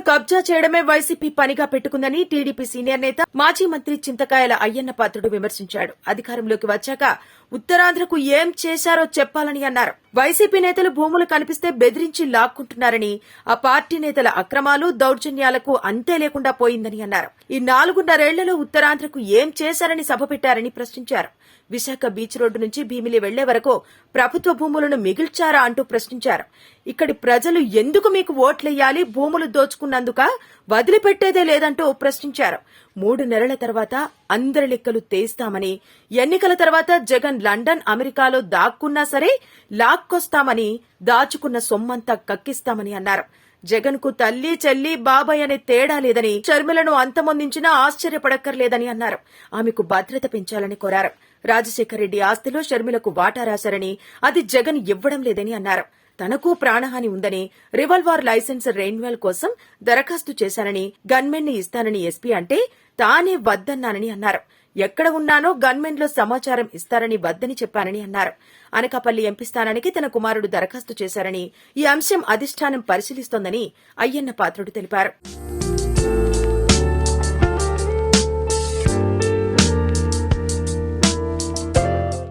కబ్జా చేయడమే వైసీపీ పనిగా పెట్టుకుందని టీడీపీ సీనియర్ నేత మాజీ మంత్రి చింతకాయల అయ్యన్న పాత్రుడు విమర్శించాడు. అధికారంలోకి వచ్చాక ఉత్తరాంధ్రకు ఏం చేశారో చెప్పాలని అన్నారు. వైసీపీ నేతలు భూములు కనిపిస్తే బెదిరించి లాక్కుంటున్నారని, ఆ పార్టీ నేతల అక్రమాలు దౌర్జన్యాలకు అంతే లేకుండా పోయిందని అన్నారు. ఈ 4.5 ఏళ్లలో ఉత్తరాంధ్రకు ఏం చేశారని సభ పెట్టారని ప్రశ్నించారు. విశాఖ బీచ్ రోడ్డు నుంచి భీమిలి వెళ్లే వరకు ప్రభుత్వ భూములను మిగిల్చారా అంటూ ప్రశ్నించారు. ఇక్కడి ప్రజలు ఎందుకు మీకు ఓట్లెయ్యాలి, భూములు దోచుకున్నందుక, వదిలిపెట్టేదే లేదంటూ ప్రశ్నించారు. 3 నెలల తర్వాత అందరి లెక్కలు తేస్తామని, ఎన్నికల తర్వాత జగన్ లండన్, అమెరికాలో దాక్కున్నా సరే లాక్కొస్తామని, దాచుకున్న సొమ్మంతా కక్కిస్తామని అన్నారు. జగన్ కు తల్లి, చెల్లి, బాబాయ్ అనే తేడా లేదని, షర్మిలను అంతమొందించినా ఆశ్చర్యపడక్కర్లేదని అన్నారు. ఆమెకు భద్రత పెంచాలని కోరారు. రాజశేఖర రెడ్డి ఆస్తిలో షర్మిలకు వాటా రాశారని, అది జగన్ ఇవ్వడం లేదని అన్నారు. తనకు ప్రాణహాని ఉందని, రివాల్వర్ లైసెన్స్ రెన్యువల్ కోసం దరఖాస్తు చేశానని, గన్మెన్ ని ఇస్తానని ఎస్పీ అంటే తానే వద్దన్నానని అన్నారు. ఎక్కడ ఉన్నానో గన్మెన్లో సమాచారం ఇస్తారని వద్దని చెప్పానని అన్నారు. అనకాపల్లి ఎంపీ స్థానానికి తన కుమారుడు దరఖాస్తు చేశారని, ఈ అంశం అధిష్టానం పరిశీలిస్తోందని అయ్యన్న పాత్రుడు తెలిపారు.